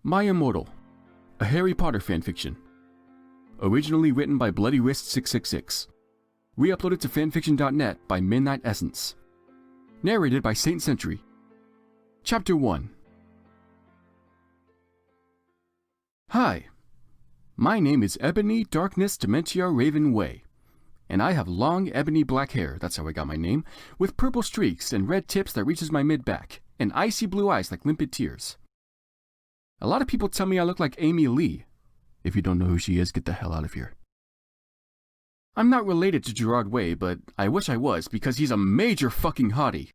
My Immortal, a Harry Potter fanfiction. Originally written by Bloody Wrist 666. Re-uploaded to fanfiction.net by Midnight Essence. Narrated by Sentry. Chapter 1. Hi, my name is Ebony Darkness Dementia Raven Way, and I have long ebony black hair, that's how I got my name, with purple streaks and red tips that reaches my mid-back, and icy blue eyes like limpid tears. A lot of people tell me I look like Amy Lee. If you don't know who she is, get the hell out of here. I'm not related to Gerard Way, but I wish I was because he's a major fucking hottie.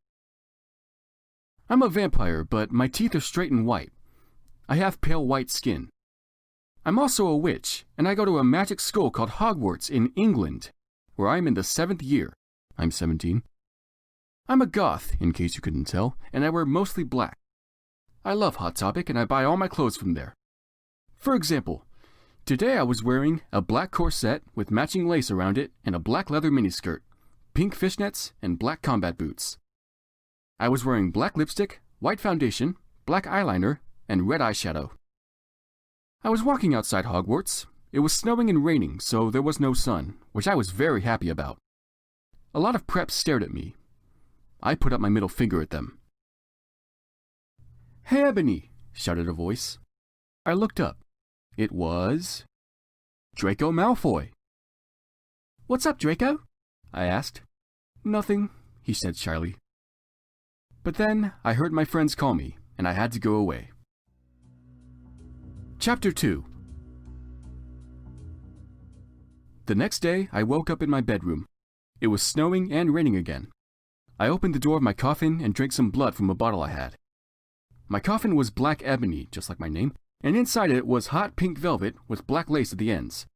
I'm a vampire, but my teeth are straight and white. I have pale white skin. I'm also a witch, and I go to a magic school called Hogwarts in England, where I'm in the 7th year. I'm 17. I'm a goth, in case you couldn't tell, and I wear mostly black. I love Hot Topic, and I buy all my clothes from there. For example, today I was wearing a black corset with matching lace around it and a black leather miniskirt, pink fishnets, and black combat boots. I was wearing black lipstick, white foundation, black eyeliner, and red eyeshadow. I was walking outside Hogwarts. It was snowing and raining, so there was no sun, which I was very happy about. A lot of preps stared at me. I put up my middle finger at them. "Hey, Ebony!" shouted a voice. I looked up. It was Draco Malfoy. "What's up, Draco?" I asked. "Nothing," he said shyly. But then I heard my friends call me, and I had to go away. Chapter 2. The next day, I woke up in my bedroom. It was snowing and raining again. I opened the door of my coffin and drank some blood from a bottle I had. My coffin was black ebony, just like my name, and inside it was hot pink velvet with black lace at the ends.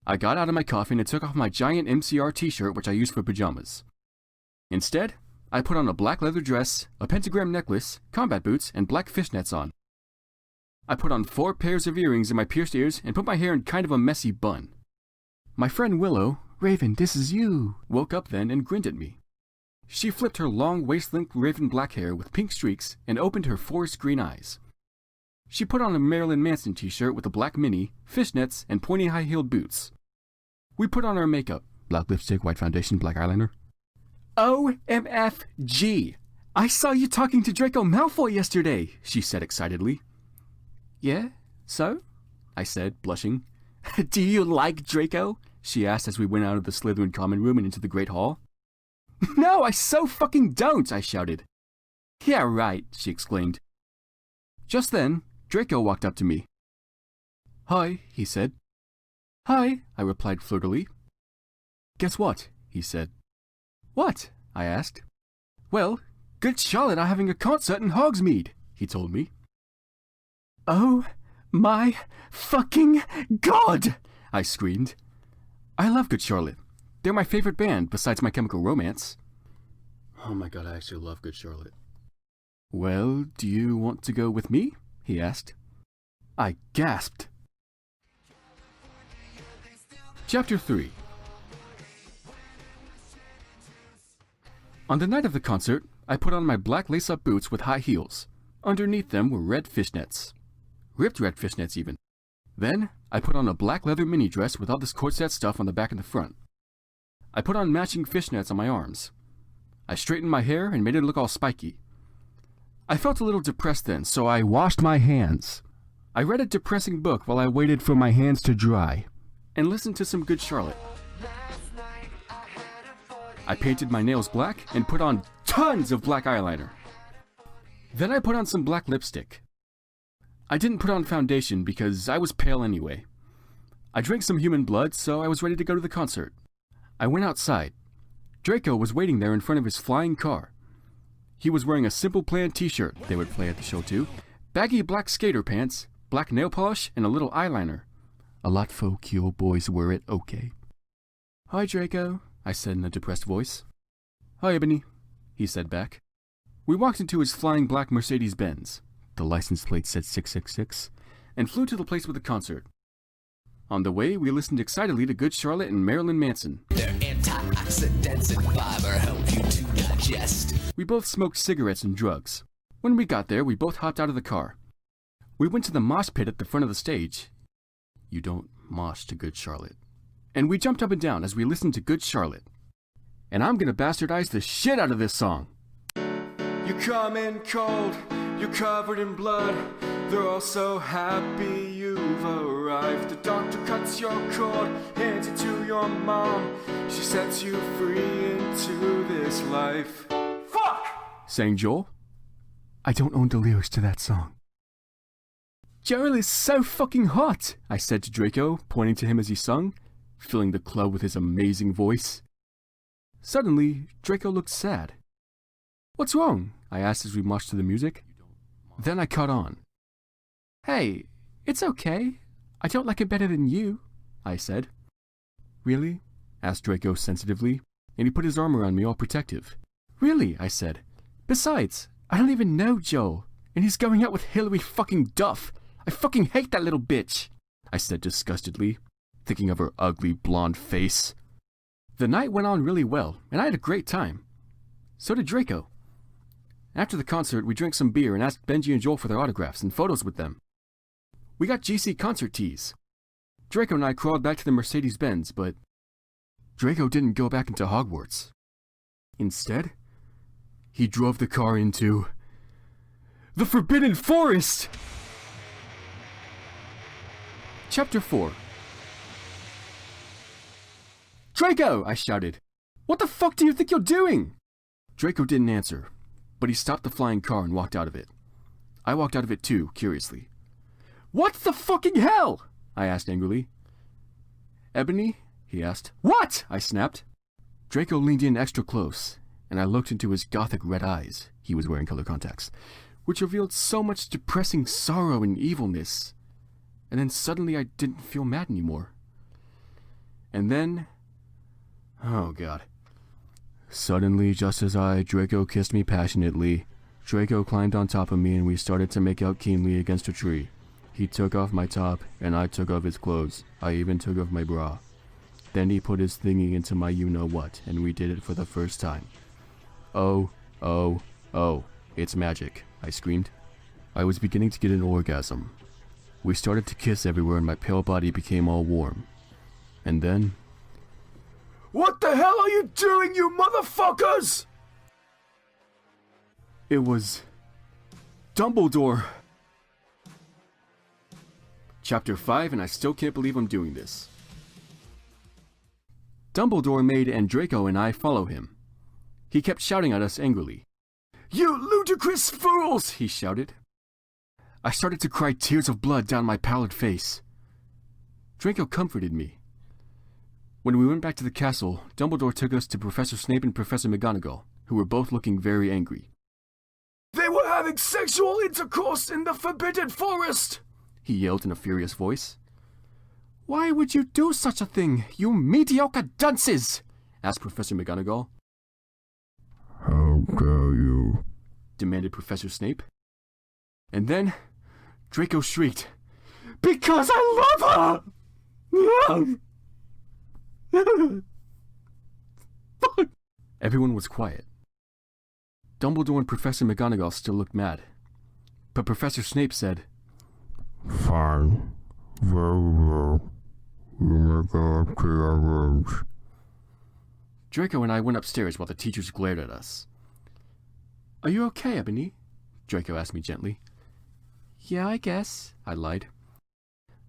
I got out of my coffin and took off my giant MCR t-shirt, which I used for pajamas. Instead, I put on a black leather dress, a pentagram necklace, combat boots, and black fishnets on. I put on 4 pairs of earrings in my pierced ears and put my hair in kind of a messy bun. My friend Willow, "Raven, this is you," woke up then and grinned at me. She flipped her long waist-length raven black hair with pink streaks and opened her forest green eyes. She put on a Marilyn Manson t-shirt with a black mini, fishnets, and pointy high-heeled boots. We put on our makeup, black lipstick, white foundation, black eyeliner. "OMFG! I saw you talking to Draco Malfoy yesterday," she said excitedly. "Yeah, so?" I said, blushing. "Do you like Draco?" she asked as we went out of the Slytherin common room and into the Great Hall. "No, I so fucking don't!" I shouted. "Yeah, right," she exclaimed. Just then, Draco walked up to me. "Hi," he said. "Hi," I replied flirtily. "Guess what?" he said. "What?" I asked. "Well, Good Charlotte are having a concert in Hogsmeade," he told me. "Oh my fucking God!" I screamed. I love Good Charlotte. They're my favorite band, besides My Chemical Romance. Oh my god, I actually love Good Charlotte. "Well, do you want to go with me?" he asked. I gasped. Chapter 3. On the night of the concert, I put on my black lace-up boots with high heels. Underneath them were red fishnets. Ripped red fishnets, even. Then, I put on a black leather mini dress with all this corset stuff on the back and the front. I put on matching fishnets on my arms. I straightened my hair and made it look all spiky. I felt a little depressed then, so I washed my hands. I read a depressing book while I waited for my hands to dry, and listened to some Good Charlotte. I painted my nails black and put on tons of black eyeliner. Then I put on some black lipstick. I didn't put on foundation because I was pale anyway. I drank some human blood, so I was ready to go to the concert. I went outside. Draco was waiting there in front of his flying car. He was wearing a Simple Plan t-shirt they would play at the show too, baggy black skater pants, black nail polish, and a little eyeliner. A lot folk cool boys wear it, okay. "Hi, Draco," I said in a depressed voice. "Hi, Ebony," he said back. We walked into his flying black Mercedes-Benz. The license plate said 666, and flew to the place with the concert. On the way, we listened excitedly to Good Charlotte and Marilyn Manson. Their antioxidants and fiber help you to digest. We both smoked cigarettes and drugs. When we got there, we both hopped out of the car. We went to the mosh pit at the front of the stage. You don't mosh to Good Charlotte. And we jumped up and down as we listened to Good Charlotte. And I'm gonna bastardize the shit out of this song. You come in cold, you're covered in blood. They're all so happy you've arrived. The doctor cuts your cord, hands it to your mom. She sets you free into this life. Fuck! Sang Joel. I don't own the lyrics to that song. Joel is so fucking hot, I said to Draco, pointing to him as he sung, filling the club with his amazing voice. Suddenly, Draco looked sad. What's wrong? I asked as we marched to the music. Then I caught on. Hey, it's okay. I don't like it better than you, I said. Really? Asked Draco sensitively, and he put his arm around me all protective. Really, I said. Besides, I don't even know Joel, and he's going out with Hillary fucking Duff. I fucking hate that little bitch, I said disgustedly, thinking of her ugly blonde face. The night went on really well, and I had a great time. So did Draco. After the concert, we drank some beer and asked Benji and Joel for their autographs and photos with them. We got GC concert tees. Draco and I crawled back to the Mercedes-Benz, but Draco didn't go back into Hogwarts. Instead, he drove the car into the Forbidden Forest! Chapter 4. Draco! I shouted. What the fuck do you think you're doing? Draco didn't answer, but he stopped the flying car and walked out of it. I walked out of it too, curiously. What the fucking hell? I asked angrily. Ebony? He asked. What? I snapped. Draco leaned in extra close, and I looked into his gothic red eyes, he was wearing color contacts, which revealed so much depressing sorrow and evilness. And then suddenly I didn't feel mad anymore. And then... oh god. Suddenly, just as Draco kissed me passionately, Draco climbed on top of me and we started to make out keenly against a tree. He took off my top, and I took off his clothes. I even took off my bra. Then he put his thingy into my you-know-what, and we did it for the first time. Oh, it's magic, I screamed. I was beginning to get an orgasm. We started to kiss everywhere and my pale body became all warm. And then... What the hell are you doing, you motherfuckers? It was... Dumbledore. Chapter 5, and I still can't believe I'm doing this. Dumbledore made Draco and I follow him. He kept shouting at us angrily. You ludicrous fools, he shouted. I started to cry tears of blood down my pallid face. Draco comforted me. When we went back to the castle, Dumbledore took us to Professor Snape and Professor McGonagall, who were both looking very angry. They were having sexual intercourse in the Forbidden Forest, he yelled in a furious voice. Why would you do such a thing, you mediocre dunces? Asked Professor McGonagall. How dare you? Demanded Professor Snape. And then Draco shrieked, Because I love her! Fuck! Everyone was quiet. Dumbledore and Professor McGonagall still looked mad. But Professor Snape said, Fine. Very well. You may go up to your rooms. Draco and I went upstairs while the teachers glared at us. Are you okay, Ebony? Draco asked me gently. Yeah, I guess, I lied.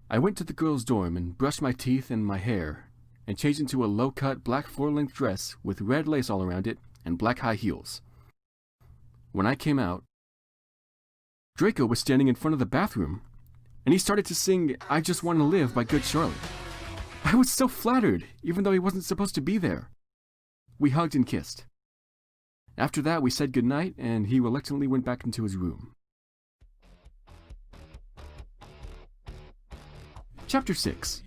I went to the girls' dorm and brushed my teeth and my hair, and changed into a low-cut black floor-length dress with red lace all around it and black high heels. When I came out, Draco was standing in front of the bathroom, and he started to sing I Just Want to Live by Good Charlotte. I was so flattered, even though he wasn't supposed to be there. We hugged and kissed. After that, we said goodnight, and he reluctantly went back into his room. Chapter 6.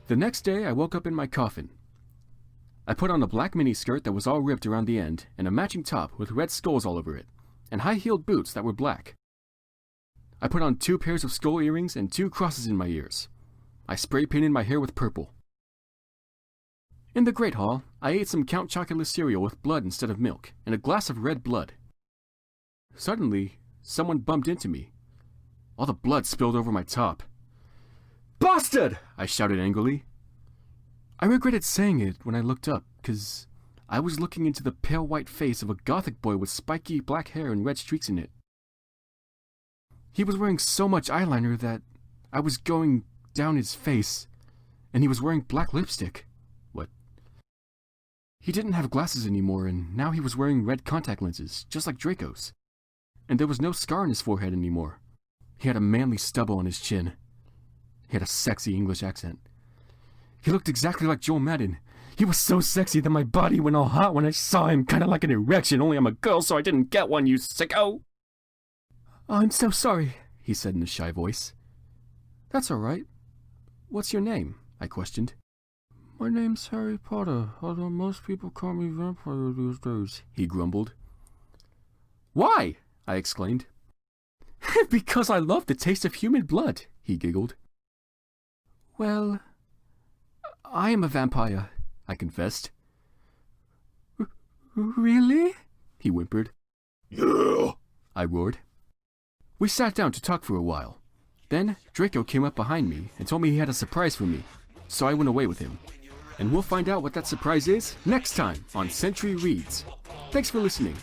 The next day, I woke up in my coffin. I put on a black miniskirt that was all ripped around the end, and a matching top with red skulls all over it, and high-heeled boots that were black. I put on 2 pairs of skull earrings and 2 crosses in my ears. I spray painted my hair with purple. In the Great Hall, I ate some Count Chocula cereal with blood instead of milk, and a glass of red blood. Suddenly, someone bumped into me. All the blood spilled over my top. "Bastard!" I shouted angrily. I regretted saying it when I looked up, 'cause I was looking into the pale white face of a gothic boy with spiky black hair and red streaks in it. He was wearing so much eyeliner that I was going down his face, and he was wearing black lipstick. What? He didn't have glasses anymore, and now he was wearing red contact lenses, just like Draco's. And there was no scar on his forehead anymore. He had a manly stubble on his chin. He had a sexy English accent. He looked exactly like Joel Madden. He was so sexy that my body went all hot when I saw him, kinda like an erection, only I'm a girl so I didn't get one, you sicko! "I'm so sorry," he said in a shy voice. "That's alright. What's your name?" I questioned. "My name's Harry Potter, although most people call me Vampire these days," he grumbled. "Why?" I exclaimed. "Because I love the taste of human blood," he giggled. "Well, I am a vampire," I confessed. "Really?" he whimpered. "Yeah!" I roared. We sat down to talk for a while. Then Draco came up behind me and told me he had a surprise for me, so I went away with him. And we'll find out what that surprise is next time on Sentry Reads. Thanks for listening.